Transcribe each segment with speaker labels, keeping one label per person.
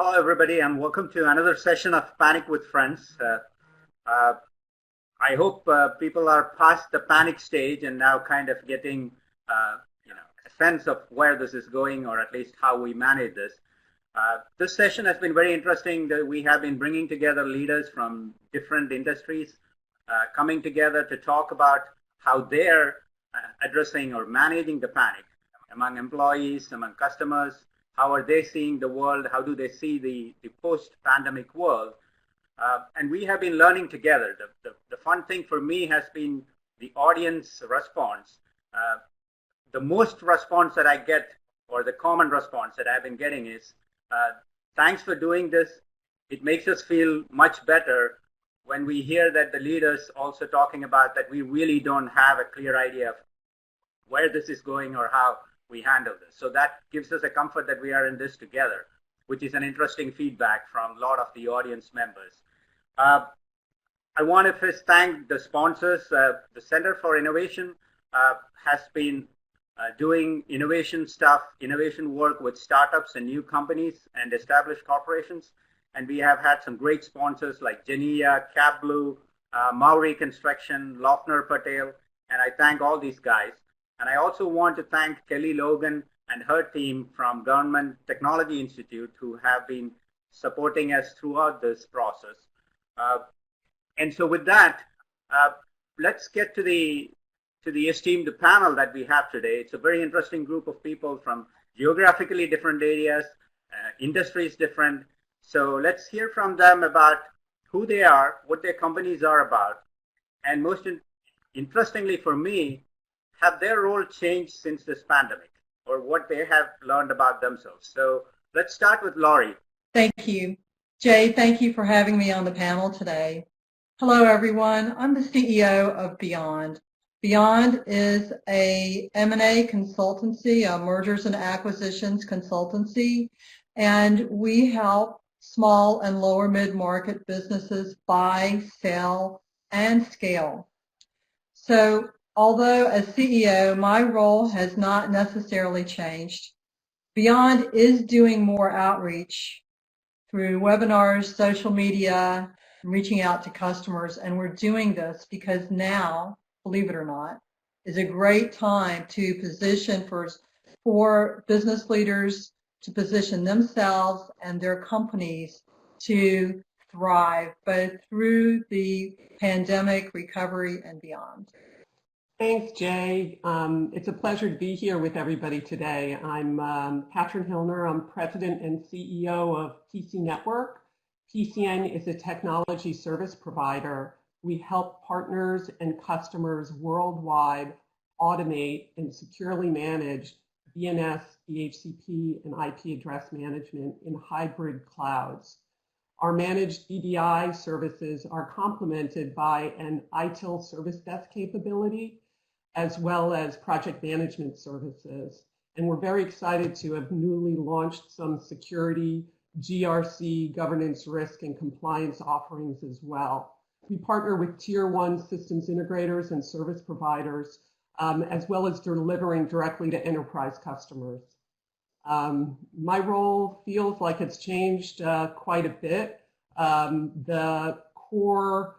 Speaker 1: Hello, everybody, and welcome to another session of Panic with Friends. Uh, I hope people are past the panic stage and now kind of getting, a sense of where this is going, or at least how we manage this. This session has been very interesting. That we have been bringing together leaders from different industries, coming together to talk about how they're addressing or managing the panic among employees, among customers. How are they seeing the world? How do they see the post-pandemic world? And we have been learning together. The fun thing for me has been the audience response. The most response that I get, or the common response that I've been getting is, thanks for doing this. It makes us feel much better when we hear that the leaders also talking about that we really don't have a clear idea of where this is going or how we handle this. So that gives us a comfort that we are in this together, which is an interesting feedback from a lot of the audience members. I want to first thank the sponsors. The Center for Innovation has been doing innovation stuff, innovation work with startups and new companies and established corporations. And we have had some great sponsors like Genia, CapBlue, Maori Construction, Lofner Patel, and I thank all these guys. And I also want to thank Kelly Logan and her team from Government Technology Institute, who have been supporting us throughout this process. And so with that, let's get to the esteemed panel that we have today. It's a very interesting group of people from geographically different areas, industries different. So let's hear from them about who they are, what their companies are about, and most interestingly for me, have their role changed since this pandemic, or what they have learned about themselves? So let's start with Laurie.
Speaker 2: Thank you. Jay, thank you for having me on the panel today. Hello, everyone. I'm the CEO of Beyond. Beyond is a M&A consultancy, a mergers and acquisitions consultancy, and we help small and lower mid-market businesses buy, sell, and scale. So although as CEO, my role has not necessarily changed, Beyond is doing more outreach through webinars, social media, reaching out to customers, and we're doing this because now, believe it or not, is a great time to position for business leaders to position themselves and their companies to thrive both through the pandemic, recovery, and beyond.
Speaker 3: Thanks, Jay. It's a pleasure to be here with everybody today. I'm Katrin Hillner. I'm President and CEO of PC Network. PCN is a technology service provider. We help partners and customers worldwide automate and securely manage DNS, DHCP, and IP address management in hybrid clouds. Our managed EDI services are complemented by an ITIL service desk capability, as well as project management services. And we're very excited to have newly launched some security, GRC, governance, risk, and compliance offerings as well. We partner with Tier 1 systems integrators and service providers, as well as delivering directly to enterprise customers. My role feels like it's changed quite a bit. The core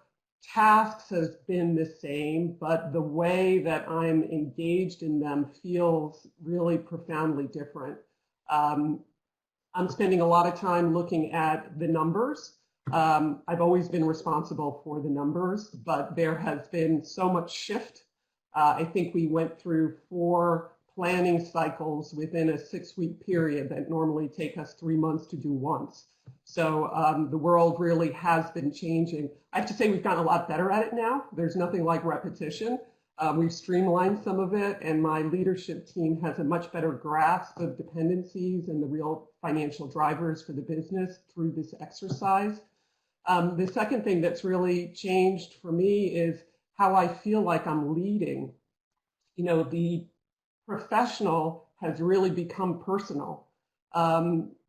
Speaker 3: tasks has been the same, but the way that I'm engaged in them feels really profoundly different. I'm spending a lot of time looking at the numbers. I've always been responsible for the numbers, but there has been so much shift. I think we went through 4 planning cycles within a 6-week period that normally take us 3 months to do once. So the world really has been changing. I have to say we've gotten a lot better at it now. There's nothing like repetition. We've streamlined some of it, and my leadership team has a much better grasp of dependencies and the real financial drivers for the business through this exercise. The second thing that's really changed for me is how I feel like I'm leading. You know, the professional has really become personal.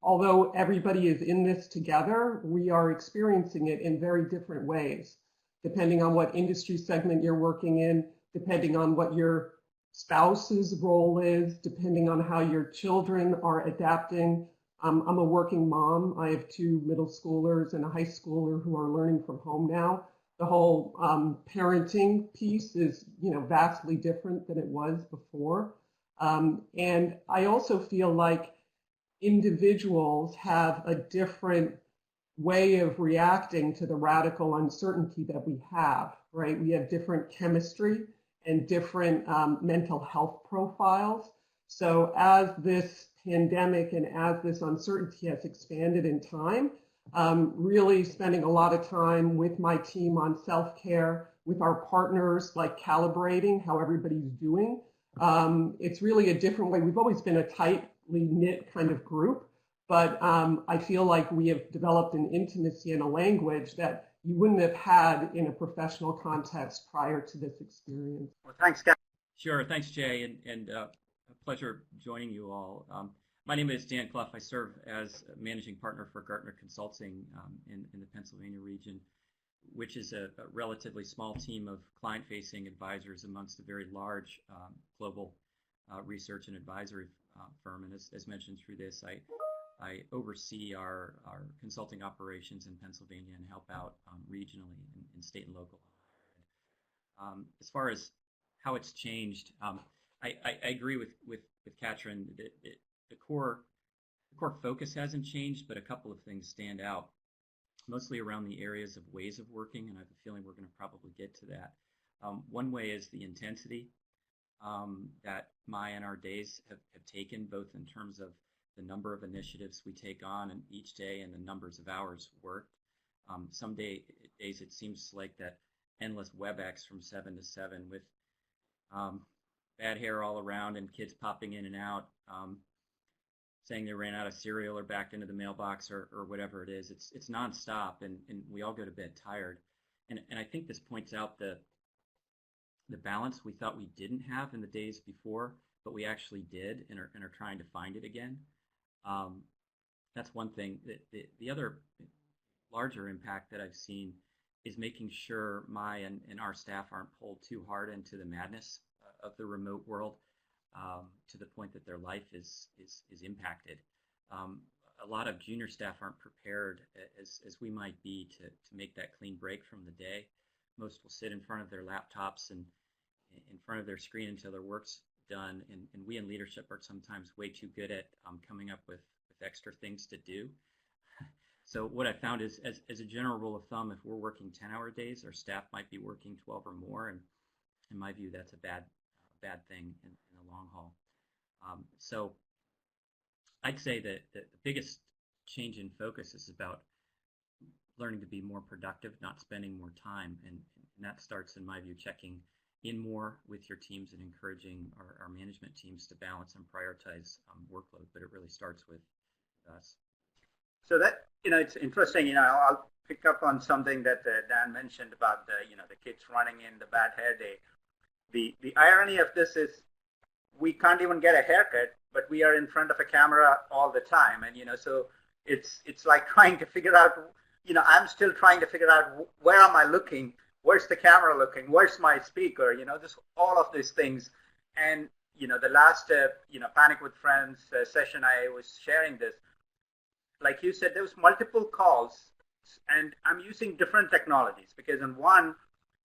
Speaker 3: Although everybody is in this together, we are experiencing it in very different ways, depending on what industry segment you're working in, depending on what your spouse's role is, depending on how your children are adapting. I'm a working mom. I have 2 middle schoolers and a high schooler who are learning from home now. The whole parenting piece is, vastly different than it was before. And I also feel like individuals have a different way of reacting to the radical uncertainty that we have, right? We have different chemistry and different mental health profiles. So as this pandemic and as this uncertainty has expanded in time, really spending a lot of time with my team on self-care, with our partners, like calibrating how everybody's doing. It's really a different way. We've always been a tightly knit kind of group, but I feel like we have developed an intimacy and a language that you wouldn't have had in a professional context prior to this experience.
Speaker 1: Well, thanks, Kat.
Speaker 4: Sure. Thanks, Jay, and a pleasure joining you all. My name is Dan Clough. I serve as a managing partner for Gartner Consulting in the Pennsylvania region, which is a relatively small team of client-facing advisors amongst a very large global research and advisory firm. And as mentioned through this, I oversee our consulting operations in Pennsylvania and help out regionally in state and local. As far as how it's changed, I agree with Katrin that the core focus hasn't changed, but a couple of things stand out, mostly around the areas of ways of working, and I have a feeling we're going to probably get to that. One way is the intensity that my and our days have taken, both in terms of the number of initiatives we take on in each day and the numbers of hours worked. Some days it seems like that endless WebEx from 7 to 7 with bad hair all around and kids popping in and out, saying they ran out of cereal or backed into the mailbox or whatever it is. It's nonstop, and we all go to bed tired. And I think this points out the balance we thought we didn't have in the days before, but we actually did and are trying to find it again. That's one thing. The other larger impact that I've seen is making sure my and our staff aren't pulled too hard into the madness of the remote world to the point that their life is impacted. A lot of junior staff aren't prepared as we might be to make that clean break from the day. Most will sit in front of their laptops and in front of their screen until their work's done, and we in leadership are sometimes way too good at coming up with extra things to do. So what I found is, as a general rule of thumb, if we're working 10-hour days, our staff might be working 12 or more, and in my view, that's a bad thing in the long haul. So I'd say that the biggest change in focus is about learning to be more productive, not spending more time, and that starts, in my view, checking in more with your teams and encouraging our management teams to balance and prioritize workload, but it really starts with us.
Speaker 1: So that, it's interesting, I'll pick up on something that Dan mentioned about the kids running in, the bad hair day. The irony of this is we can't even get a haircut, but we are in front of a camera all the time. And, so it's like trying to figure out, I'm still trying to figure out where am I looking? Where's the camera looking? Where's my speaker? All of these things. And, the last, Panic with Friends session, I was sharing this. Like you said, there was multiple calls, and I'm using different technologies because in one,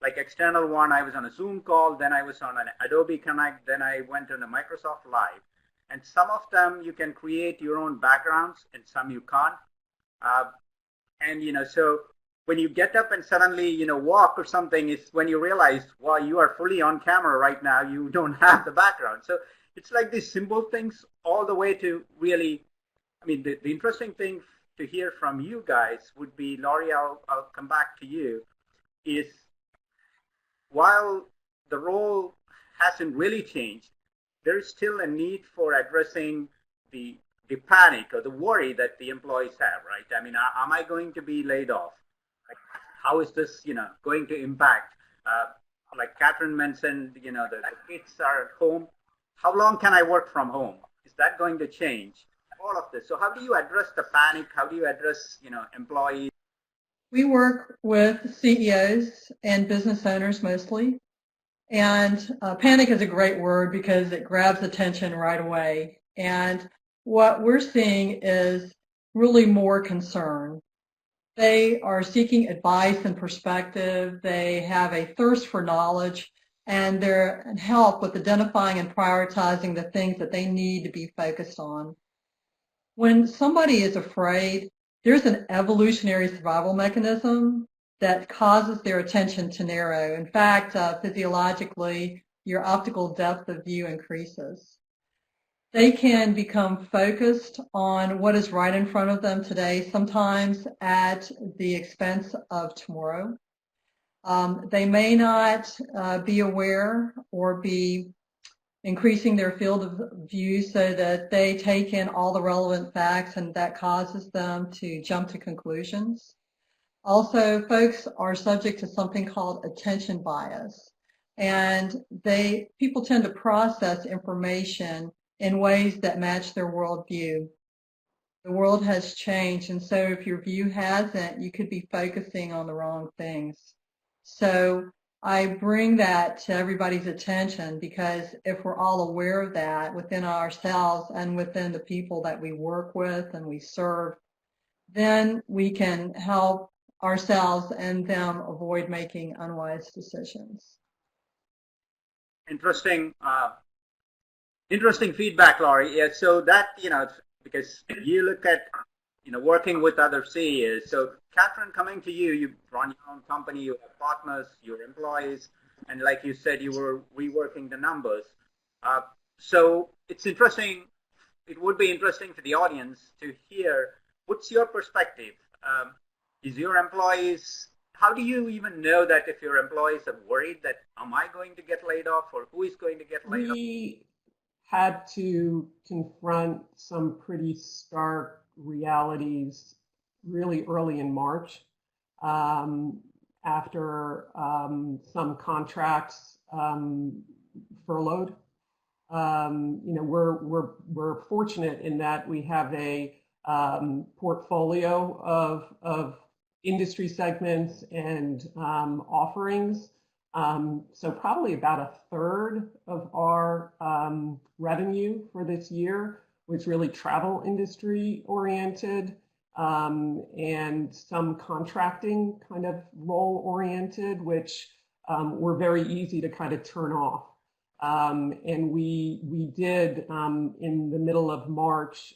Speaker 1: like external one, I was on a Zoom call, then I was on an Adobe Connect, then I went on a Microsoft Live. And some of them you can create your own backgrounds, and some you can't. And, so when you get up and suddenly, walk or something, it's when you realize, wow, you are fully on camera right now. You don't have the background. So it's like these simple things all the way to really, the interesting thing to hear from you guys would be, Laurie, I'll come back to you, is while the role hasn't really changed, there is still a need for addressing the panic or the worry that the employees have, right? Am I going to be laid off? Like, how is this, going to impact? Like Katrin mentioned, the kids are at home. How long can I work from home? Is that going to change? All of this. So how do you address the panic? How do you address, employees?
Speaker 2: We work with CEOs and business owners mostly. And panic is a great word because it grabs attention right away. And what we're seeing is really more concern. They are seeking advice and perspective. They have a thirst for knowledge, and they're help with identifying and prioritizing the things that they need to be focused on. When somebody is afraid, there's an evolutionary survival mechanism that causes their attention to narrow. In fact, physiologically, your optical depth of view increases. They can become focused on what is right in front of them today, sometimes at the expense of tomorrow. They may not be aware or be increasing their field of view so that they take in all the relevant facts, and that causes them to jump to conclusions. Also, folks are subject to something called attention bias, and people tend to process information in ways that match their worldview. The world has changed, and so if your view hasn't, you could be focusing on the wrong things. So I bring that to everybody's attention, because if we're all aware of that within ourselves and within the people that we work with and we serve, then we can help ourselves and them avoid making unwise decisions.
Speaker 1: Interesting feedback, Laurie. Yeah, so that, because you look at, working with other CEOs. So Catherine, coming to you, you run your own company, you have partners, your employees, and like you said, you were reworking the numbers. So it's interesting, it would be interesting for the audience to hear, what's your perspective? Is your employees, how do you even know that if your employees are worried that, am I going to get laid off, or who is going to get laid off?
Speaker 3: We had to confront some pretty stark realities really early in March, after some contracts furloughed. We're fortunate in that we have a portfolio of industry segments and offerings. So probably about a third of our revenue for this year was really travel industry oriented, and some contracting kind of role oriented, which were very easy to kind of turn off. And we did, in the middle of March,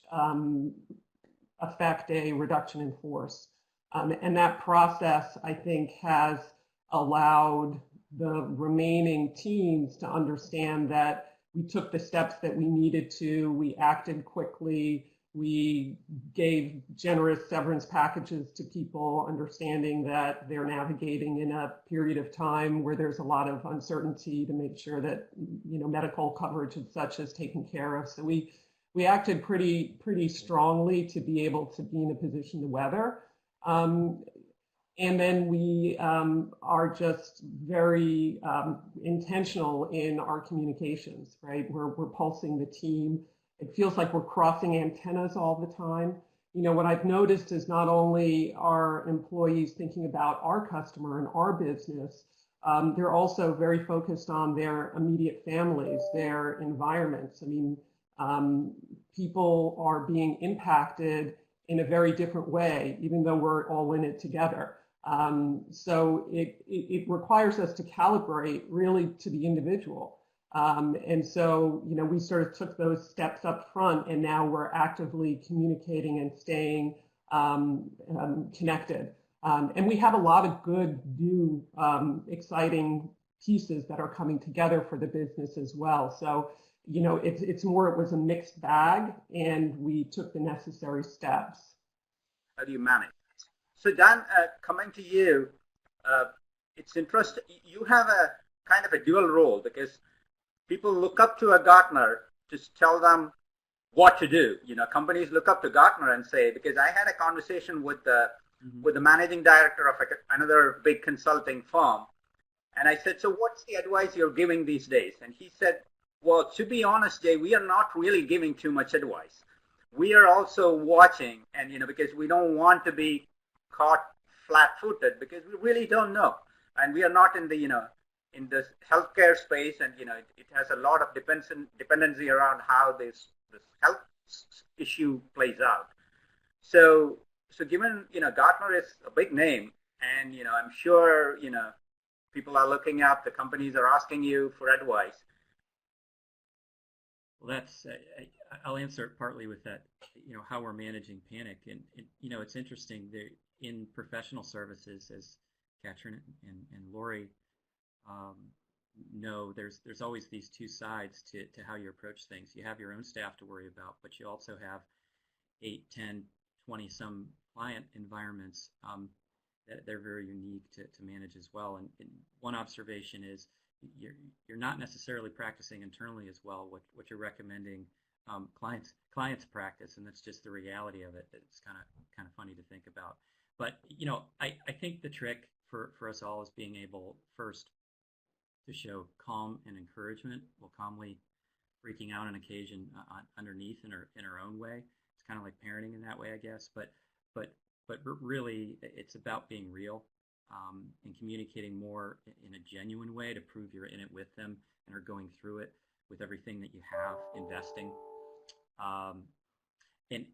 Speaker 3: affect a reduction in force. And that process, I think, has allowed the remaining teams to understand that we took the steps that we needed to. We acted quickly. We gave generous severance packages to people, understanding that they're navigating in a period of time where there's a lot of uncertainty, to make sure that medical coverage and such is taken care of. So we acted pretty strongly to be able to be in a position to weather. And then we are just very intentional in our communications, right? We're pulsing the team. It feels like we're crossing antennas all the time. What I've noticed is not only are employees thinking about our customer and our business, they're also very focused on their immediate families, their environments. I mean, people are being impacted in a very different way, even though we're all in it together. So it requires us to calibrate really to the individual. And so, we sort of took those steps up front, and now we're actively communicating and staying connected. And we have a lot of good, new, exciting pieces that are coming together for the business as well. So, it was a mixed bag, and we took the necessary steps.
Speaker 1: How do you manage? So Dan, coming to you, it's interesting. You have a kind of a dual role, because people look up to a Gartner to tell them what to do. Companies look up to Gartner and say, because I had a conversation with the managing director of another big consulting firm, and I said, so what's the advice you're giving these days? And he said, well, to be honest, Jay, we are not really giving too much advice. We are also watching, and because we don't want to be caught flat-footed, because we really don't know, and we are not in the in the healthcare space, and it has a lot of dependency around how this health issue plays out. So given, Gartner is a big name, and, I'm sure, people are looking up, the companies are asking you for advice.
Speaker 4: Well, I'll answer it partly with that, how we're managing panic. And it's interesting, in professional services, as Katrin and Lori know, there's always these two sides to how you approach things. You have your own staff to worry about, but you also have 8, 10, 20 some client environments that they're very unique to manage as well. And one observation is you're not necessarily practicing internally as well what you're recommending clients practice, and that's just the reality of it. It's kind of funny to think about. But I think the trick for us all is being able first to show calm and encouragement while calmly freaking out on occasion underneath in our own way. It's kind of like parenting in that way, I guess. But really, it's about being real and communicating more in a genuine way to prove you're in it with them and are going through it with everything that you have investing. And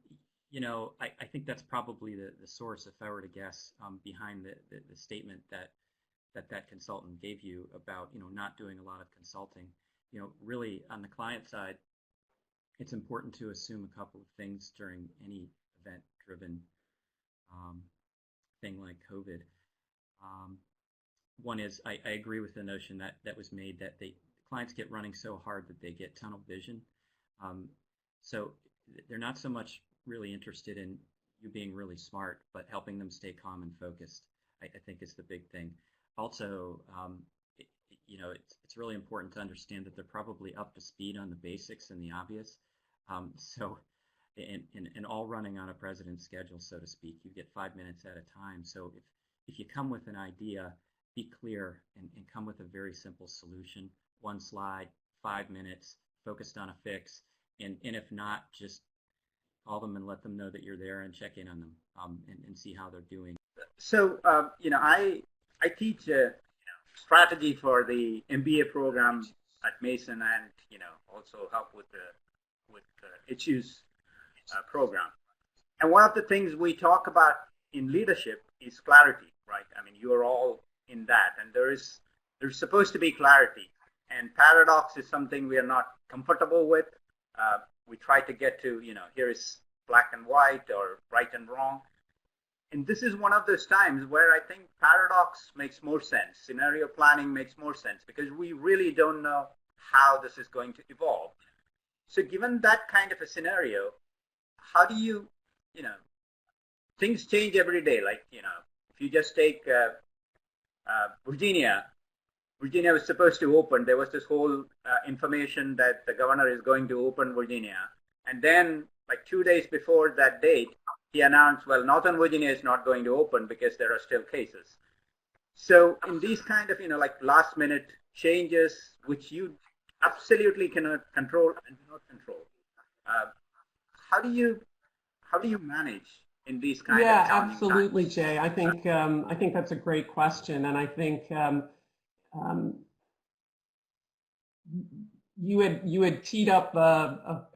Speaker 4: I think that's probably the source, if I were to guess, behind the statement that consultant gave you about not doing a lot of consulting. Really on the client side, it's important to assume a couple of things during any event-driven thing like COVID. One is I agree with the notion that was made that clients get running so hard that they get tunnel vision. So they're not so much really interested in you being really smart, but helping them stay calm and focused, I think is the big thing. Also, it's really important to understand that they're probably up to speed on the basics and the obvious. And all running on a president's schedule, so to speak. You get 5 minutes at a time. So if you come with an idea, be clear and come with a very simple solution. One slide, 5 minutes, focused on a fix. And if not, just call them and let them know that you're there and check in on them and see how they're doing.
Speaker 1: So, I teach strategy for the MBA program at Mason, and also help with the issues program. And one of the things we talk about in leadership is clarity, right? I mean, you are all in that, and there's supposed to be clarity. And paradox is something we are not comfortable with. We try to get to, here is black and white or right and wrong. And this is one of those times where I think paradox makes more sense. Scenario planning makes more sense because we really don't know how this is going to evolve. So given that kind of a scenario, how do you, things change every day. Like, if you just take Virginia was supposed to open. There was this whole information that the governor is going to open Virginia. And then, like 2 days before that date, he announced, well, Northern Virginia is not going to open because there are still cases. So in these kind of, like last minute changes, which you absolutely cannot control and do not control, how do you manage in these kind of challenging
Speaker 3: absolutely,
Speaker 1: times?
Speaker 3: Jay. I think that's a great question, and I think you had teed up a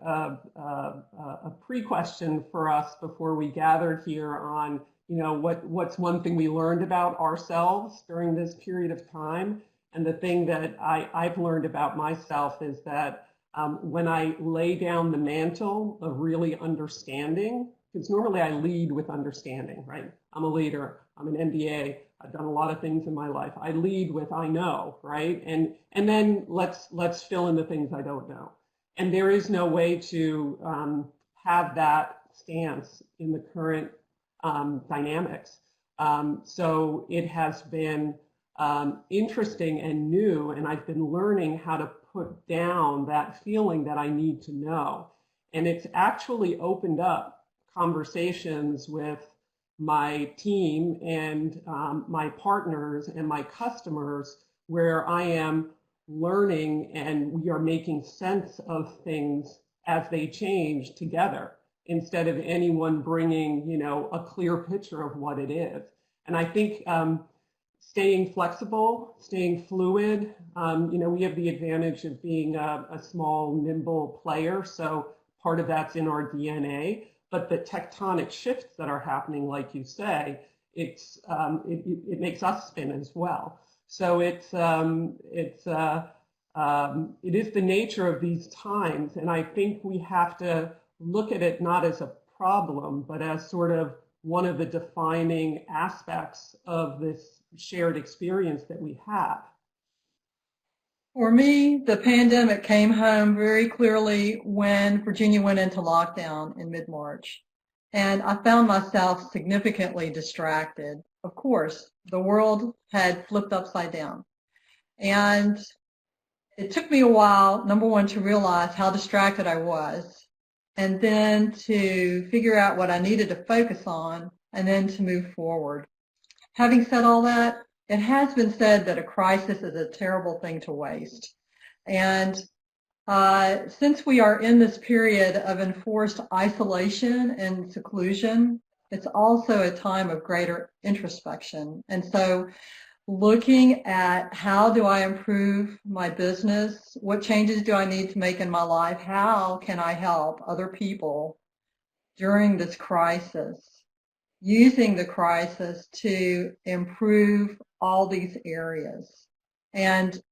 Speaker 3: pre-question for us before we gathered here on what's one thing we learned about ourselves during this period of time, and the thing that I've learned about myself is that when I lay down the mantle of really understanding, because normally I lead with understanding, right? I'm a leader. I'm an MBA. I've done a lot of things in my life. I lead with I know, right? And then let's fill in the things I don't know. And there is no way to have that stance in the current dynamics. So it has been interesting and new, and I've been learning how to put down that feeling that I need to know. And it's actually opened up conversations with my team and my partners and my customers where I am learning and we are making sense of things as they change together instead of anyone bringing, a clear picture of what it is. And I think staying flexible, staying fluid, we have the advantage of being a small, nimble player. So part of that's in our DNA, but the tectonic shifts that are happening, like you say, it makes us spin as well. So it is the nature of these times, and I think we have to look at it not as a problem, but as sort of one of the defining aspects of this shared experience that we have.
Speaker 2: For me, the pandemic came home very clearly when Virginia went into lockdown in mid-March. And I found myself significantly distracted. Of course, the world had flipped upside down. And it took me a while, number one, to realize how distracted I was, and then to figure out what I needed to focus on, and then to move forward. Having said all that, it has been said that a crisis is a terrible thing to waste. And since we are in this period of enforced isolation and seclusion, it's also a time of greater introspection. And so looking at how do I improve my business, what changes do I need to make in my life, how can I help other people during this crisis, using the crisis to improve all these areas. And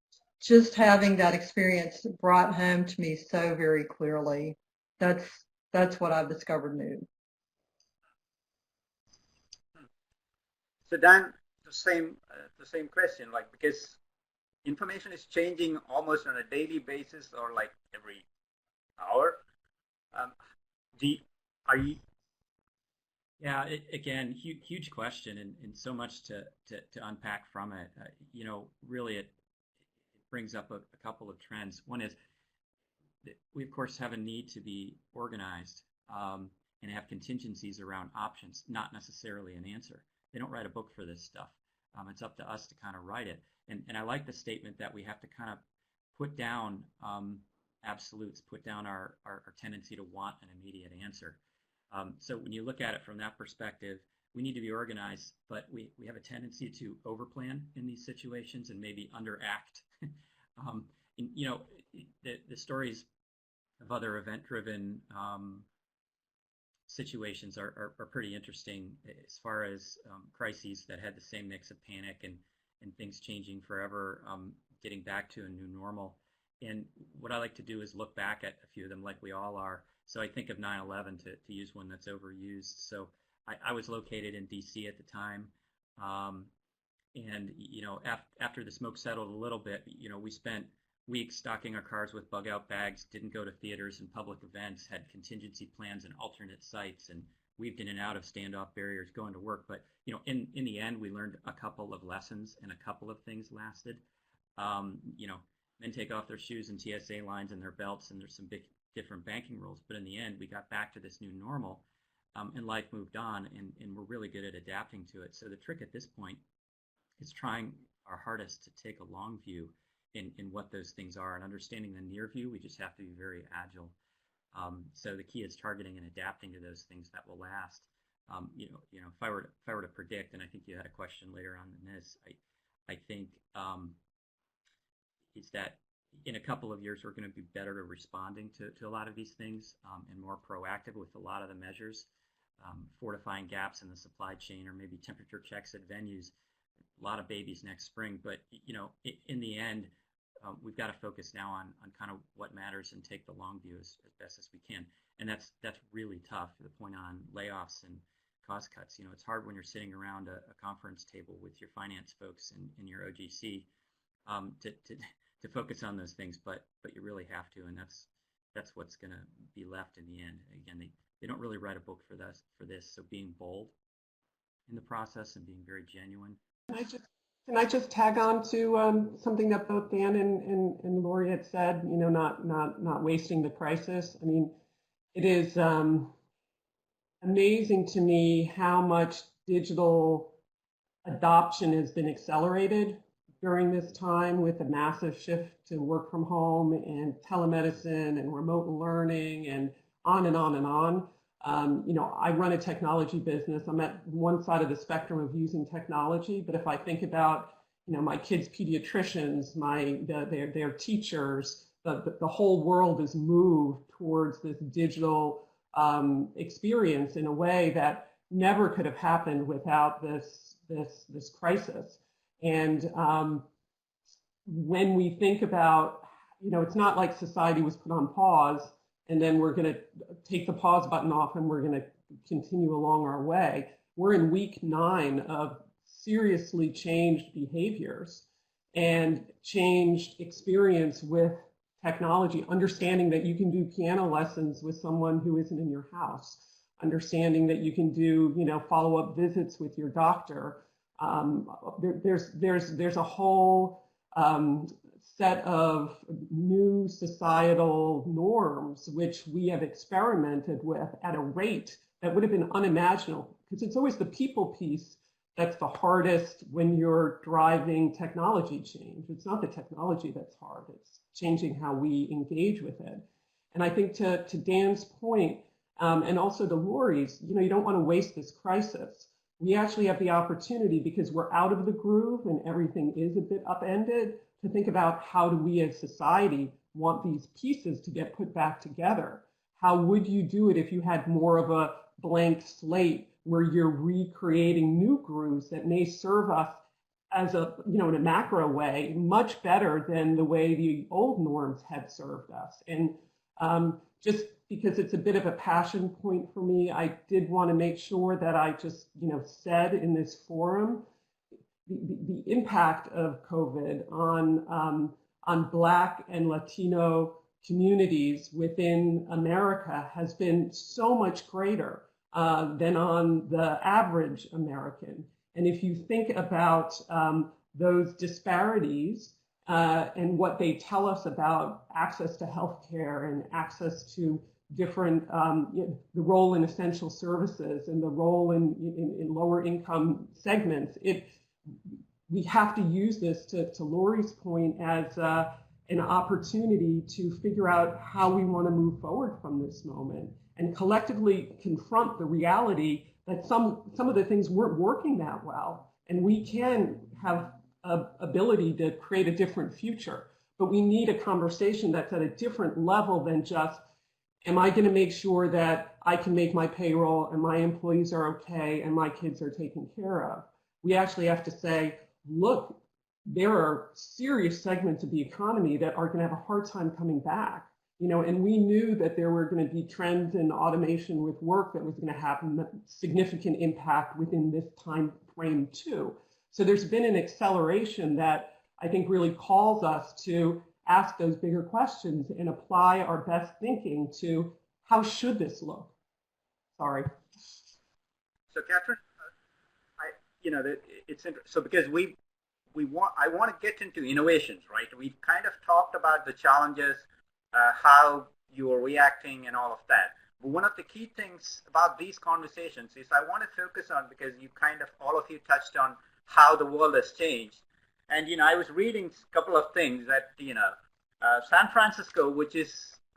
Speaker 2: just having that experience brought home to me so very clearly. That's what I've discovered new.
Speaker 1: So Dan, the same question, like, because information is changing almost on a daily basis or like every hour.
Speaker 4: Yeah, again, huge question, and so much to unpack from it. Really it brings up a couple of trends. One is that we, of course, have a need to be organized and have contingencies around options, not necessarily an answer. They don't write a book for this stuff. It's up to us to kind of write it. And I like the statement that we have to kind of put down absolutes, put down our tendency to want an immediate answer. So when you look at it from that perspective, we need to be organized, but we have a tendency to overplan in these situations and maybe underact. The stories of other event-driven situations are pretty interesting as far as crises that had the same mix of panic and things changing forever, getting back to a new normal. And what I like to do is look back at a few of them, like we all are. So I think of 9/11 to use one that's overused. So I was located in D.C. at the time, and after the smoke settled a little bit, we spent weeks stocking our cars with bug-out bags, didn't go to theaters and public events, had contingency plans and alternate sites, and weaved in and out of standoff barriers going to work. But in the end, we learned a couple of lessons, and a couple of things lasted. Men take off their shoes and TSA lines and their belts, and there's some big different banking rules. But in the end, we got back to this new normal, and life moved on, and we're really good at adapting to it. So the trick at this point is trying our hardest to take a long view in what those things are, and understanding the near view. We just have to be very agile. So the key is targeting and adapting to those things that will last. If I were to predict, and I think you had a question later on in this, I think is that in a couple of years we're going to be better at responding to a lot of these things, and more proactive with a lot of the measures, fortifying gaps in the supply chain, or maybe temperature checks at venues. A lot of babies next spring, but in the end, we've got to focus now on kind of what matters and take the long view as best as we can. And that's really tough. The point on layoffs and cost cuts. It's hard when you're sitting around a conference table with your finance folks and your OGC to focus on those things, but you really have to, and that's what's going to be left in the end. Again, they don't really write a book for this. So being bold in the process and being very genuine.
Speaker 3: Can I just tag on to something that both Dan and Lori had said? Not wasting the crisis. I mean, it is amazing to me how much digital adoption has been accelerated during this time, with a massive shift to work from home and telemedicine and remote learning and on and on and on. I run a technology business. I'm at one side of the spectrum of using technology, but if I think about, my kids' pediatricians, their teachers, the whole world is moved towards this digital experience in a way that never could have happened without this crisis. And when we think about, it's not like society was put on pause and then we're going to take the pause button off and we're going to continue along our way. We're in week 9 of seriously changed behaviors and changed experience with technology, understanding that you can do piano lessons with someone who isn't in your house, understanding that you can do, follow-up visits with your doctor. There's a whole set of new societal norms which we have experimented with at a rate that would have been unimaginable, because it's always the people piece that's the hardest when you're driving technology change. It's not the technology that's hard, it's changing how we engage with it. And I think to Dan's point, and also to Lori's, you don't want to waste this crisis. We actually have the opportunity, because we're out of the groove and everything is a bit upended, to think about how do we as society want these pieces to get put back together. How would you do it if you had more of a blank slate where you're recreating new grooves that may serve us as in a macro way, much better than the way the old norms had served us. And just because it's a bit of a passion point for me, I did want to make sure that I just, said in this forum, the impact of COVID on Black and Latino communities within America has been so much greater than on the average American. And if you think about those disparities and what they tell us about access to healthcare and access to different, the role in essential services and the role in lower income segments, we have to use this, to Lori's point, as an opportunity to figure out how we want to move forward from this moment and collectively confront the reality that some of the things weren't working that well. And we can have an ability to create a different future, but we need a conversation that's at a different level than just, am I going to make sure that I can make my payroll and my employees are okay and my kids are taken care of? We actually have to say, look, there are serious segments of the economy that are going to have a hard time coming back. And we knew that there were going to be trends in automation with work that was going to have significant impact within this time frame too. So there's been an acceleration that I think really calls us to ask those bigger questions and apply our best thinking to how should this look? Sorry.
Speaker 1: So Catherine, it's interesting. So because I want to get into innovations, right? We've kind of talked about the challenges, how you are reacting and all of that. But one of the key things about these conversations is I want to focus on, because all of you touched on how the world has changed. And, I was reading a couple of things that, San Francisco, which is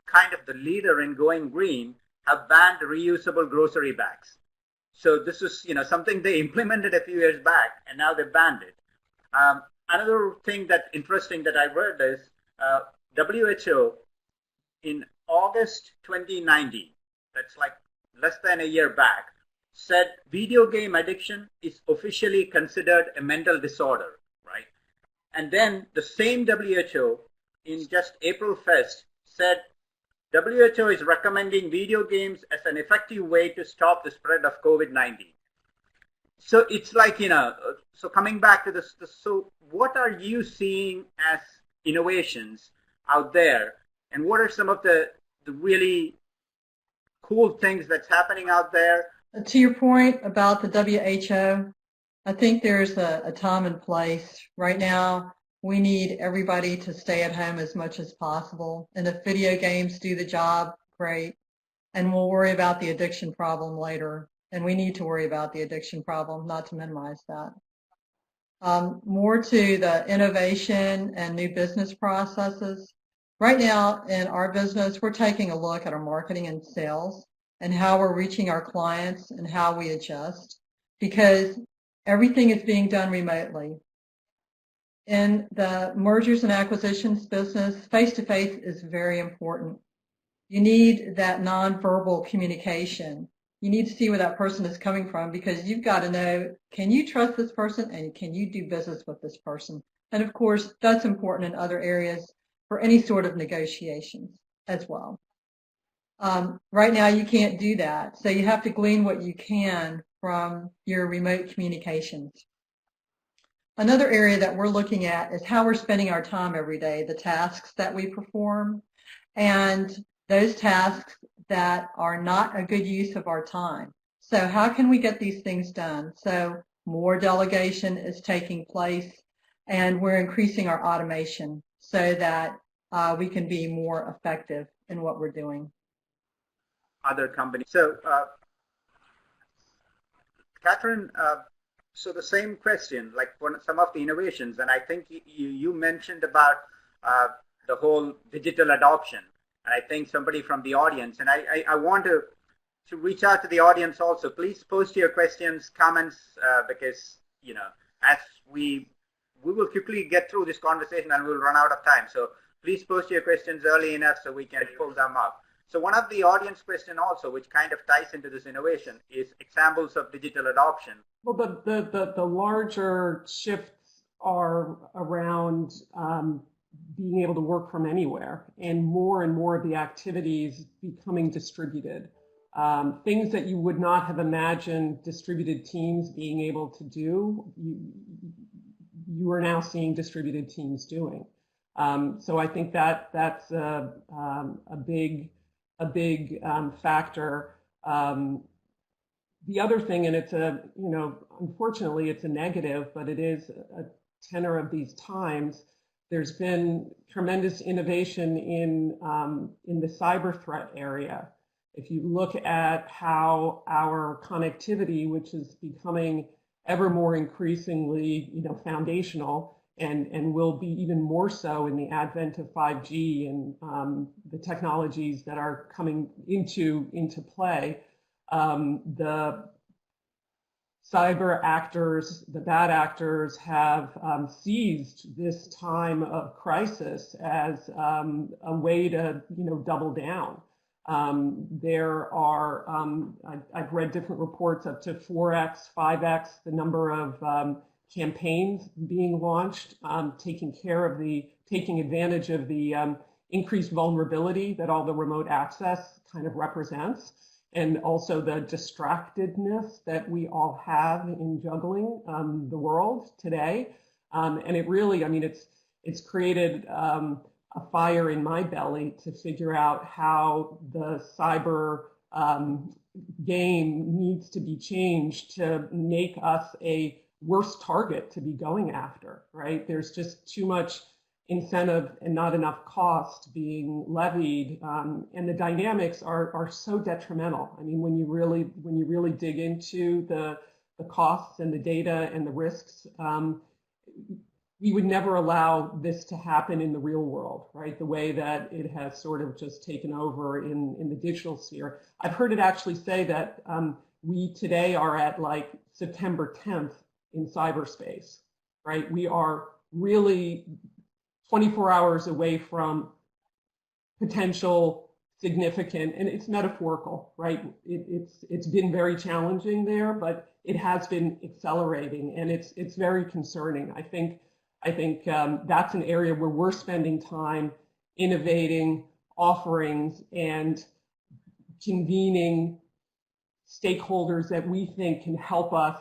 Speaker 1: kind of the leader in going green, have banned reusable grocery bags. So this is, something they implemented a few years back, and now they banned it. Another thing that's interesting that I read is WHO in August 2019, that's like less than a year back, said video game addiction is officially considered a mental disorder, right? And then the same WHO in just April 1st said WHO is recommending video games as an effective way to stop the spread of COVID-19. So it's like, so coming back to this, so what are you seeing as innovations out there? And what are some of the really cool things that's happening out there?
Speaker 2: To your point about the WHO, I think there's a time and place. Right now, we need everybody to stay at home as much as possible. And if video games do the job, great. And we'll worry about the addiction problem later. And we need to worry about the addiction problem, not to minimize that. More to the innovation and new business processes. Right now in our business, we're taking a look at our marketing and sales and how we're reaching our clients and how we adjust, because everything is being done remotely. In the mergers and acquisitions business, face-to-face is very important. You need that nonverbal communication. You need to see where that person is coming from, because you've got to know, can you trust this person and can you do business with this person? And of course, that's important in other areas for any sort of negotiations as well. Right now, you can't do that. So you have to glean what you can from your remote communications. Another area that we're looking at is how we're spending our time every day, the tasks that we perform, and those tasks that are not a good use of our time. So how can we get these things done? So more delegation is taking place, and we're increasing our automation so that we can be more effective in what we're doing.
Speaker 1: Other companies. So, Catherine, so the same question, like for some of the innovations, and I think you mentioned about the whole digital adoption, and I think somebody from the audience, and I want to reach out to the audience also. Please post your questions, comments, because, you know, as we will quickly get through this conversation and we'll run out of time. So please post your questions early enough so we can pull them up. So one of the audience question also, which kind of ties into this innovation, is examples of digital adoption.
Speaker 3: Well, the larger shifts are around being able to work from anywhere, and more of the activities becoming distributed. Things that you would not have imagined distributed teams being able to do, you are now seeing distributed teams doing. So I think that's a big factor. The other thing, and it's unfortunately it's a negative, but it is a tenor of these times. There's been tremendous innovation in the cyber threat area. If you look at how our connectivity, which is becoming ever more increasingly, foundational, and will be even more so in the advent of 5G and the technologies that are coming into play. The cyber actors, the bad actors, have seized this time of crisis as a way to, double down. There are, I've read different reports, up to 4x, 5x the number of campaigns being launched, taking advantage of the increased vulnerability that all the remote access kind of represents, and also the distractedness that we all have in juggling the world today. And it really, it's created a fire in my belly to figure out how the cyber game needs to be changed to make us a worse target to be going after, right? There's just too much incentive and not enough cost being levied, and the dynamics are so detrimental. When you really dig into the costs and the data and the risks, we would never allow this to happen in the real world, right? The way that it has sort of just taken over in the digital sphere. I've heard it actually say that we today are at like September 10th in cyberspace, right? We are really 24 hours away from potential significant, and it's metaphorical, right? It's been very challenging there, but it has been accelerating, and it's very concerning. I think that's an area where we're spending time innovating offerings and convening stakeholders that we think can help us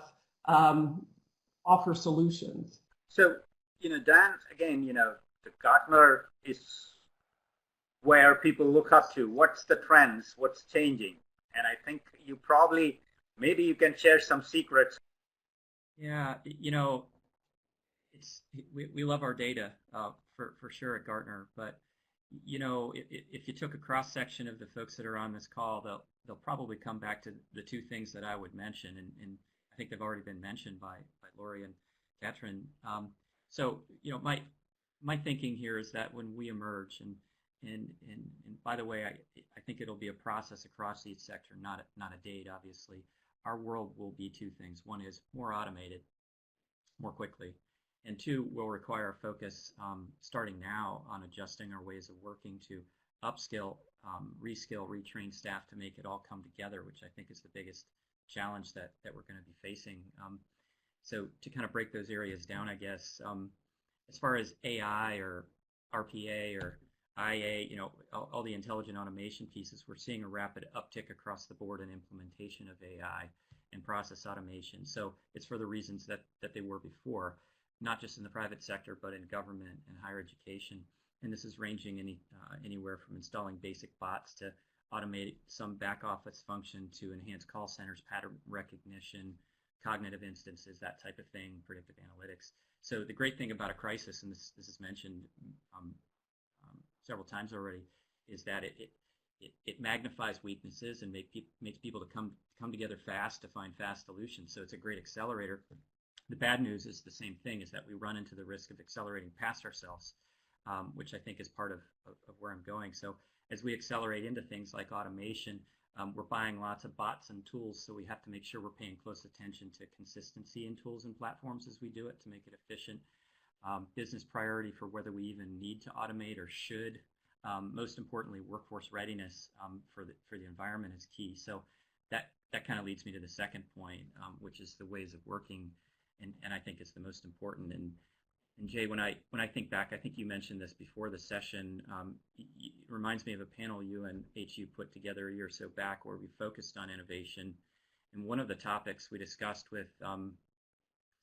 Speaker 3: offer solutions.
Speaker 1: So, Dan, again, the Gartner is where people look up to. What's the trends? What's changing? And I think you probably, maybe you can share some secrets.
Speaker 4: Yeah, we love our data for sure at Gartner, but if you took a cross section of the folks that are on this call, they'll probably come back to the two things that I would mention, and I think they've already been mentioned by Lori and Catherine. So my thinking here is that when we emerge, and by the way, I think it'll be a process across each sector, not a date, obviously. Our world will be two things. One is more automated, more quickly, And two, will require a focus starting now on adjusting our ways of working to upskill, reskill, retrain staff to make it all come together, which I think is the biggest challenge that we're going to be facing. So to kind of break those areas down, I guess, as far as AI or RPA or IA, all the intelligent automation pieces, we're seeing a rapid uptick across the board in implementation of AI and process automation. So it's for the reasons that they were before, not just in the private sector, but in government and higher education. And this is ranging anywhere from installing basic bots to automate some back office function to enhance call centers, pattern recognition, cognitive instances, that type of thing, predictive analytics. So the great thing about a crisis, and this is mentioned several times already, is that it magnifies weaknesses and makes people to come together fast to find fast solutions. So it's a great accelerator. The bad news is the same thing, is that we run into the risk of accelerating past ourselves, which I think is part of where I'm going. So as we accelerate into things like automation, we're buying lots of bots and tools, so we have to make sure we're paying close attention to consistency in tools and platforms as we do it to make it efficient. Business priority for whether we even need to automate or should. Most importantly, workforce readiness for the environment is key. So that kind of leads me to the second point, which is the ways of working. And I think it's the most important. And Jay, when I think back, I think you mentioned this before the session. It reminds me of a panel you and HU put together a year or so back where we focused on innovation. And one of the topics we discussed with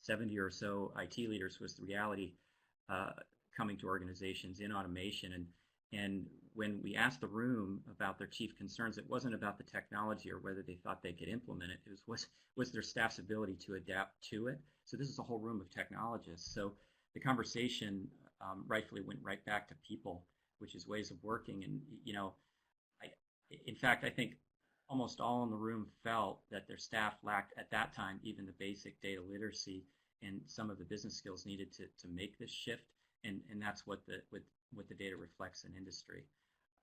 Speaker 4: 70 or so IT leaders was the reality coming to organizations in automation. And when we asked the room about their chief concerns, it wasn't about the technology or whether they thought they could implement it. It was their staff's ability to adapt to it. So this is a whole room of technologists. So the conversation rightfully went right back to people, which is ways of working. And in fact, I think almost all in the room felt that their staff lacked at that time even the basic data literacy and some of the business skills needed to make this shift. And that's what the data reflects in industry.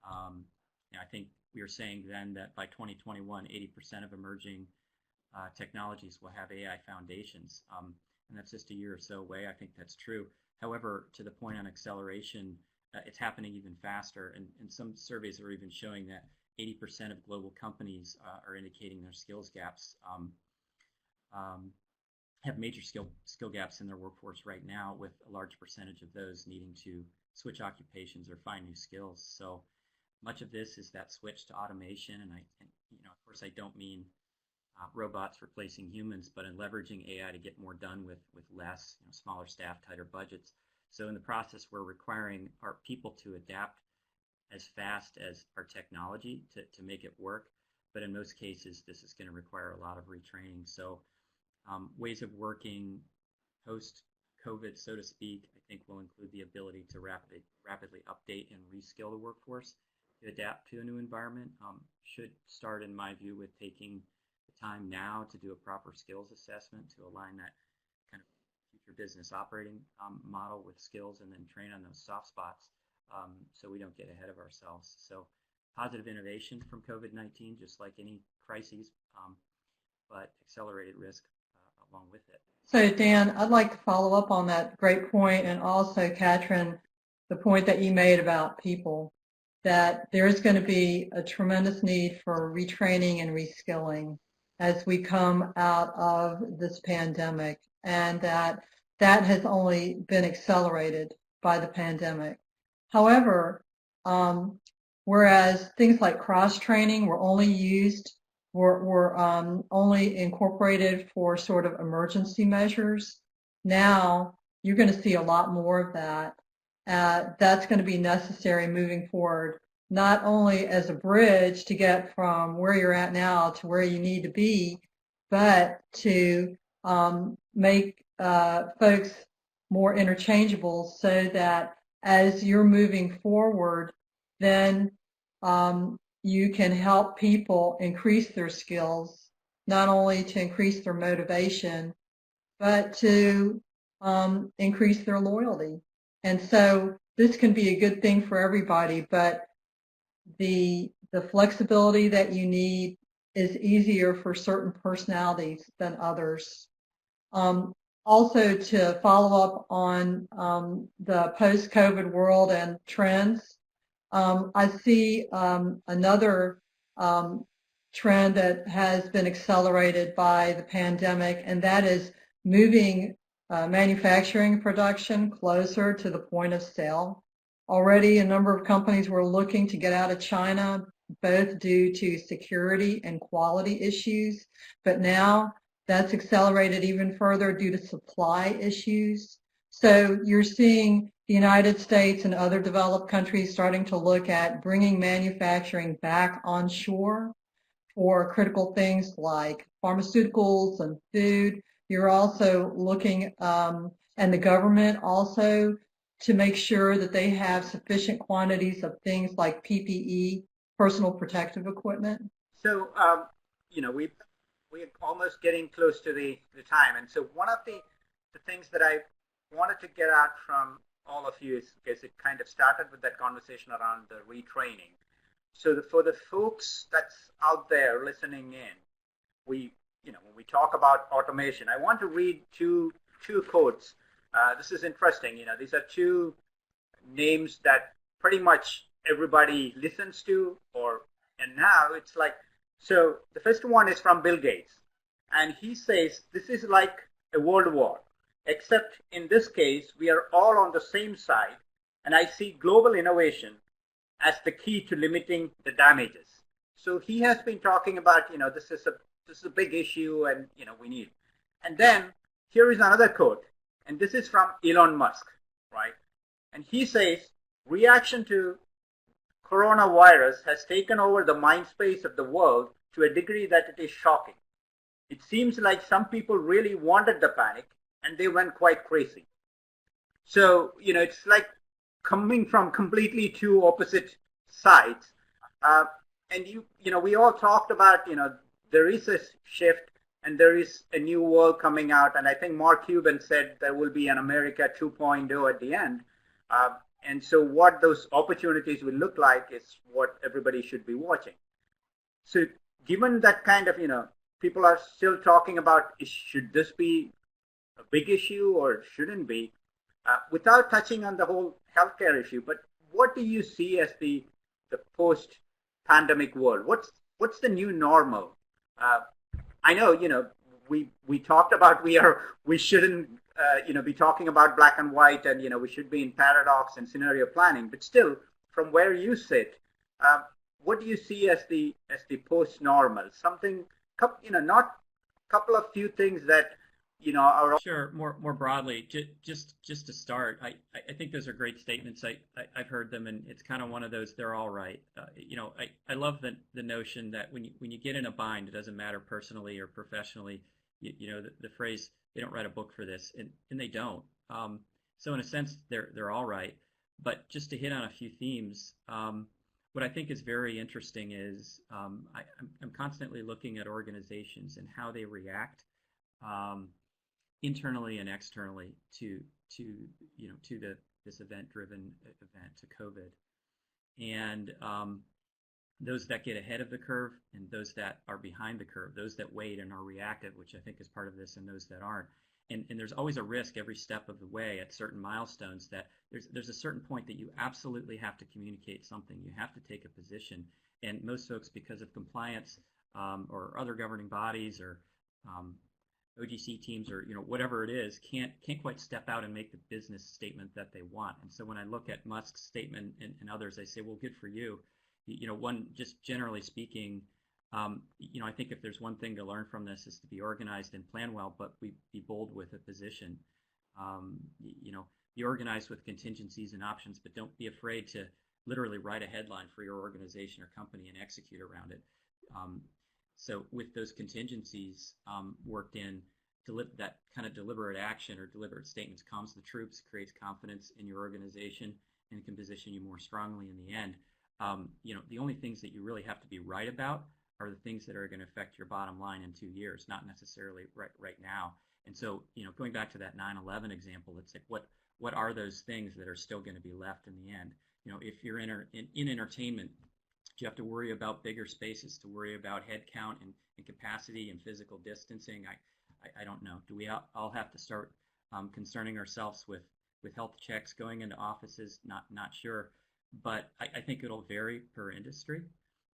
Speaker 4: I think we were saying then that by 2021, 80% of emerging technologies will have AI foundations, and that's just a year or so away. I think that's true. However, to the point on acceleration, it's happening even faster, and some surveys are even showing that 80% of global companies are indicating their skills gaps, have major skill gaps in their workforce right now, with a large percentage of those needing to switch occupations or find new skills. So much of this is that switch to automation, and of course, I don't mean robots replacing humans, but in leveraging AI to get more done with less, smaller staff, tighter budgets. So in the process, we're requiring our people to adapt as fast as our technology to make it work. But in most cases, this is going to require a lot of retraining. So ways of working post-COVID, so to speak, I think will include the ability to rapidly update and reskill the workforce to adapt to a new environment. Should start, in my view, with taking the time now to do a proper skills assessment to align that kind of future business operating model with skills, and then train on those soft spots so we don't get ahead of ourselves. So positive innovation from COVID-19, just like any crises, but accelerated risk along with it.
Speaker 2: So Dan, I'd like to follow up on that great point, and also Katrin, the point that you made about people, that there's going to be a tremendous need for retraining and reskilling as we come out of this pandemic, and that has only been accelerated by the pandemic. However, whereas things like cross-training were only incorporated for sort of emergency measures, now you're going to see a lot more of that. That's going to be necessary moving forward, not only as a bridge to get from where you're at now to where you need to be, but to make folks more interchangeable, so that as you're moving forward, then you can help people increase their skills, not only to increase their motivation, but to increase their loyalty. And so this can be a good thing for everybody, but the flexibility that you need is easier for certain personalities than others. also to follow up on the post-COVID world and trends. I see another trend that has been accelerated by the pandemic, and that is moving manufacturing production closer to the point of sale. Already a number of companies were looking to get out of China, both due to security and quality issues, but now that's accelerated even further due to supply issues. So you're seeing the United States and other developed countries starting to look at bringing manufacturing back onshore for critical things like pharmaceuticals and food. You're also looking, and the government also, to make sure that they have sufficient quantities of things like PPE, personal protective equipment.
Speaker 1: So, we're almost getting close to the time. And so one of the things that I wanted to get out from all of you is, because it kind of started with that conversation around the retraining. So for the folks that's out there listening in, when we talk about automation, I want to read two quotes. This is interesting. These are two names that pretty much everybody listens to, and now it's like, so the first one is from Bill Gates, and he says, this is like a world war, except in this case, we are all on the same side, and I see global innovation as the key to limiting the damages. So he has been talking about, this is a big issue, and, we need. And then here is another quote, and this is from Elon Musk, right? And he says, reaction to coronavirus has taken over the mind space of the world to a degree that it is shocking. It seems like some people really wanted the panic and they went quite crazy. So, it's like coming from completely two opposite sides. And we all talked about, there is a shift and there is a new world coming out. And I think Mark Cuban said there will be an America 2.0 at the end. And so what those opportunities will look like is what everybody should be watching. So given that kind of, people are still talking about, should this be a big issue or shouldn't be, without touching on the whole healthcare issue, but what do you see as the post-pandemic world? What's the new normal? I know, we talked about we shouldn't be talking about black and white, and we should be in paradox and scenario planning. But still, from where you sit, what do you see as the post-normal? Something, not a couple of few things that are.
Speaker 4: Sure. More broadly, just to start, I think those are great statements. I've heard them, and it's kind of one of those. They're all right. I love the notion that when you get in a bind, it doesn't matter personally or professionally. The phrase, they don't write a book for this, and they don't. So in a sense, they're all right. But just to hit on a few themes, what I think is very interesting is I'm constantly looking at organizations and how they react internally and externally to this event-driven event, to COVID, and those that get ahead of the curve and those that are behind the curve, those that wait and are reactive, which I think is part of this, and those that aren't. And there's always a risk every step of the way at certain milestones that there's a certain point that you absolutely have to communicate something. You have to take a position. And most folks, because of compliance or other governing bodies or OGC teams or whatever it is, can't quite step out and make the business statement that they want. And so when I look at Musk's statement and others, I say, well, good for you. One, just generally speaking, I think if there's one thing to learn from this is to be organized and plan well, but be bold with a position. Be organized with contingencies and options, but don't be afraid to literally write a headline for your organization or company and execute around it. So with those contingencies worked in, that kind of deliberate action or deliberate statements calms the troops, creates confidence in your organization, and can position you more strongly in the end. The only things that you really have to be right about are the things that are going to affect your bottom line in 2 years, not necessarily right now. And so, going back to that 9/11 example, it's like what are those things that are still going to be left in the end? If you're in entertainment, you have to worry about bigger spaces, to worry about head count and capacity and physical distancing. I don't know. Do we all have to start concerning ourselves with health checks going into offices? Not sure, but I think it'll vary per industry,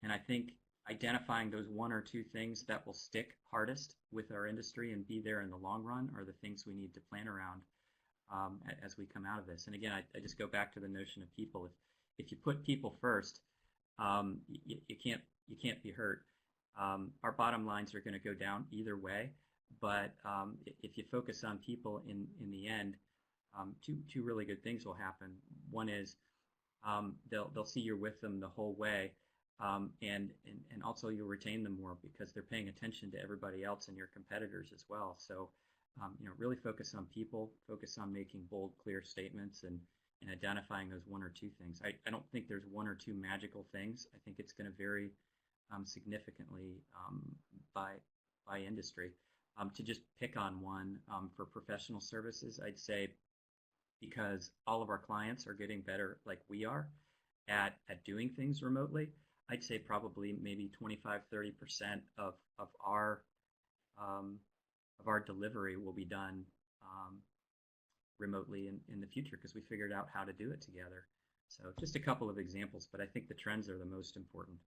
Speaker 4: and I think identifying those one or two things that will stick hardest with our industry and be there in the long run are the things we need to plan around as we come out of this. And again, I just go back to the notion of people. If you put people first, you can't be hurt. Our bottom lines are going to go down either way, but if you focus on people in the end, two really good things will happen. One is they'll see you're with them the whole way, and also you'll retain them more because they're paying attention to everybody else and your competitors as well. So really focus on people, focus on making bold, clear statements and identifying those one or two things. I don't think there's one or two magical things. I think it's going to vary significantly by industry. To just pick on one, for professional services, I'd say because all of our clients are getting better like we are at doing things remotely, I'd say probably maybe 25-30% of our delivery will be done remotely in the future because we figured out how to do it together. So just a couple of examples, but I think the trends are the most important.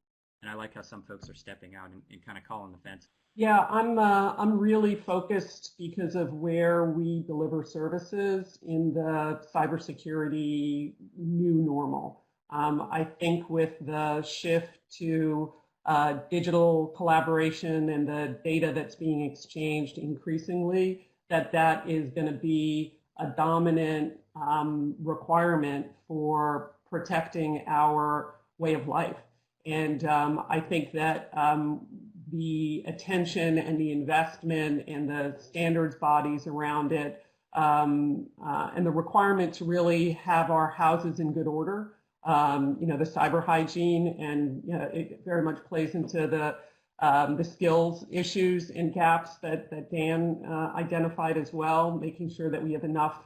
Speaker 4: And I like how some folks are stepping out and kind of calling the fence.
Speaker 3: Yeah, I'm really focused because of where we deliver services in the cybersecurity new normal. I think with the shift to digital collaboration and the data that's being exchanged increasingly, that is going to be a dominant requirement for protecting our way of life. And I think that the attention and the investment and the standards bodies around it and the requirement to really have our houses in good order, the cyber hygiene, and it very much plays into the skills issues and gaps that Dan identified as well, making sure that we have enough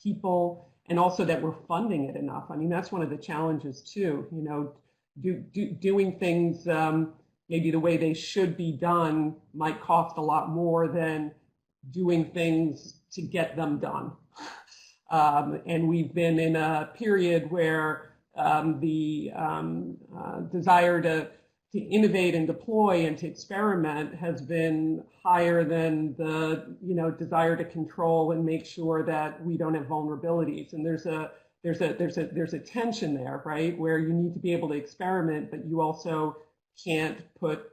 Speaker 3: people and also that we're funding it enough. I mean, that's one of the challenges too, doing things maybe the way they should be done might cost a lot more than doing things to get them done. And we've been in a period where the desire to innovate and deploy and to experiment has been higher than the desire to control and make sure that we don't have vulnerabilities. And there's a tension there, right, where you need to be able to experiment, but you also can't put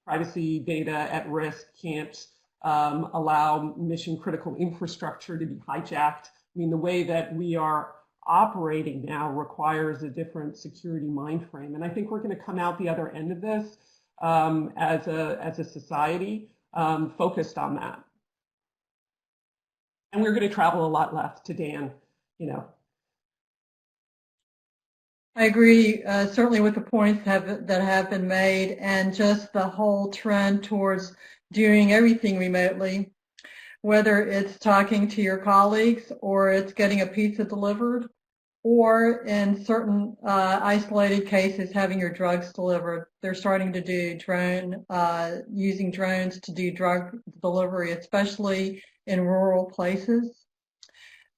Speaker 3: privacy data at risk, can't allow mission critical infrastructure to be hijacked. I mean, the way that we are operating now requires a different security mind frame. And I think we're going to come out the other end of this as a society focused on that. And we're going to travel a lot less, to Dan,
Speaker 2: I agree, certainly with the points that have been made, and just the whole trend towards doing everything remotely, whether it's talking to your colleagues or it's getting a pizza delivered, or in certain isolated cases, having your drugs delivered. They're starting to do using drones to do drug delivery, especially in rural places.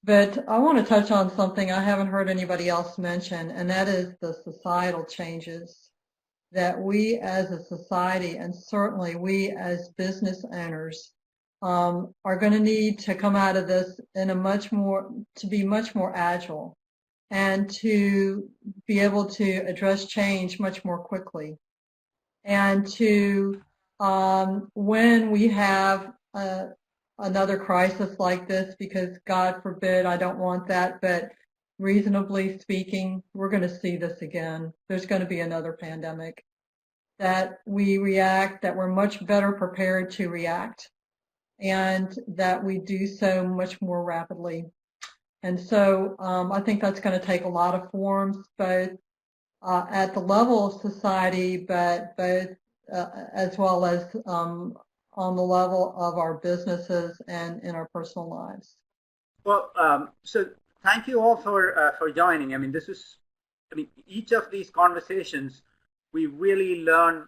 Speaker 2: But I want to touch on something I haven't heard anybody else mention, and that is the societal changes that we as a society, and certainly we as business owners, are going to need to come out of this in to be much more agile and to be able to address change much more quickly. And to, when we have another crisis like this, because God forbid, I don't want that, but reasonably speaking, we're going to see this again. There's going to be another pandemic. That we react, that we're much better prepared to react, and that we do so much more rapidly. And so I think that's going to take a lot of forms, both at the level of society, but both as well as on the level of our businesses and in our personal lives.
Speaker 1: Well, so thank you all for joining. I mean, each of these conversations, we really learn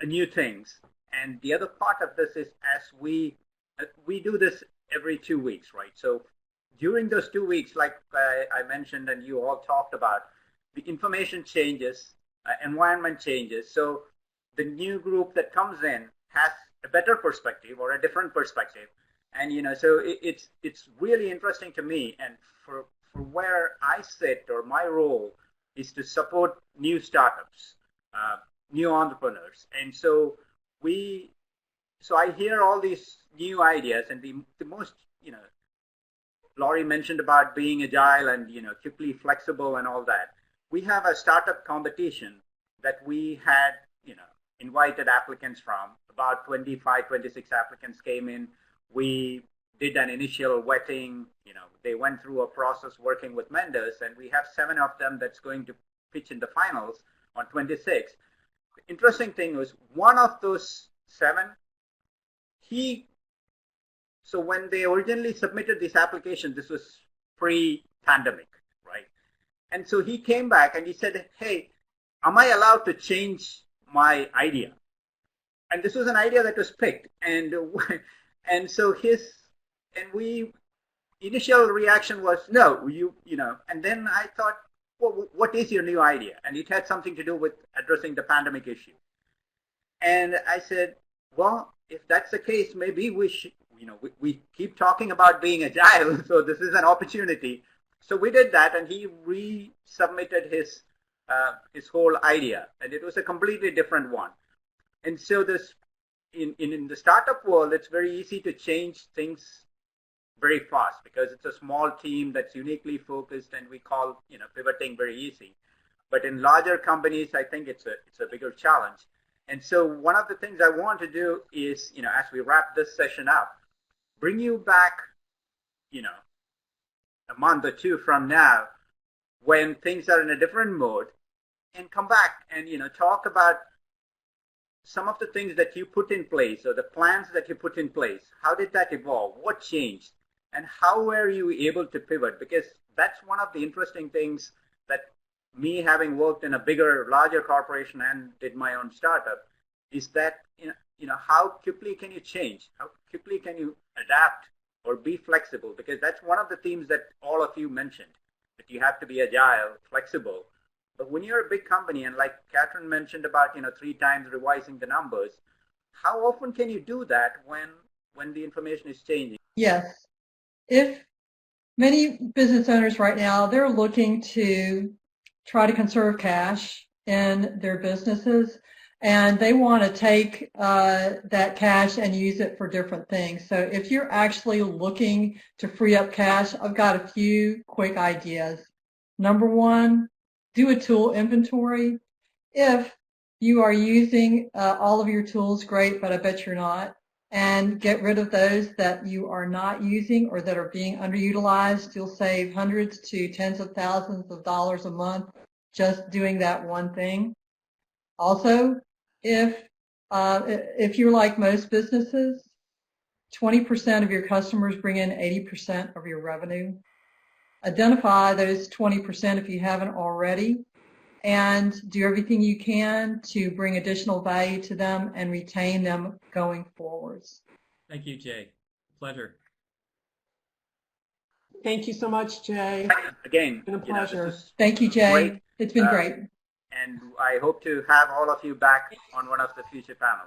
Speaker 1: new things, And the other part of this is as we do this every 2 weeks, right? So during those 2 weeks, like I mentioned and you all talked about, the information changes, environment changes. So the new group that comes in has a better perspective or a different perspective. And, so it's really interesting to me. And for where I sit, or my role is to support new startups, new entrepreneurs. And so I hear all these new ideas, and the most, Laurie mentioned about being agile and, quickly flexible and all that. We have a startup competition that we had, invited applicants from. About 25, 26 applicants came in. We did an initial vetting. They went through a process working with vendors, and we have 7 of them that's going to pitch in the finals on 26. The interesting thing was one of those 7, so when they originally submitted this application, this was pre-pandemic, right? And so he came back and he said, hey, am I allowed to change my idea? And this was an idea that was picked. And so we initial reaction was, no, and then I thought, well, what is your new idea? And it had something to do with addressing the pandemic issue. And I said, well, if that's the case, maybe we should, we keep talking about being agile, so this is an opportunity. So we did that, and he resubmitted his whole idea, and it was a completely different one. And so this, in the startup world, it's very easy to change things very fast because it's a small team that's uniquely focused, and we call pivoting very easy. But in larger companies, I think it's a bigger challenge. And so one of the things I want to do is, as we wrap this session up, bring you back, a month or 2 from now, when things are in a different mode, and come back and, talk about some of the things that you put in place, or the plans that you put in place. How did that evolve? What changed? And how were you able to pivot? Because that's one of the interesting things that me, having worked in a larger corporation and did my own startup, is that, how quickly can you change? How quickly can you adapt or be flexible? Because that's one of the themes that all of you mentioned, that you have to be agile, flexible. But when you're a big company, and like Catherine mentioned about, 3 times revising the numbers, how often can you do that when the information is changing?
Speaker 2: Yes. If many business owners right now, they're looking to try to conserve cash in their businesses, and they want to take that cash and use it for different things. So if you're actually looking to free up cash, I've got a few quick ideas. Number 1, do a tool inventory. If you are using all of your tools, great, but I bet you're not. And get rid of those that you are not using or that are being underutilized. You'll save hundreds to tens of thousands of dollars a month just doing that one thing. Also, if you're like most businesses, 20% of your customers bring in 80% of your revenue. Identify those 20% if you haven't already, and do everything you can to bring additional value to them and retain them going forwards.
Speaker 4: Thank you, Jay. Pleasure.
Speaker 3: Thank you so much, Jay.
Speaker 1: Again,
Speaker 3: it's been a pleasure.
Speaker 2: Thank you, Jay.
Speaker 1: Great.
Speaker 2: It's been great.
Speaker 1: And I hope to have all of you back on one of the future panels.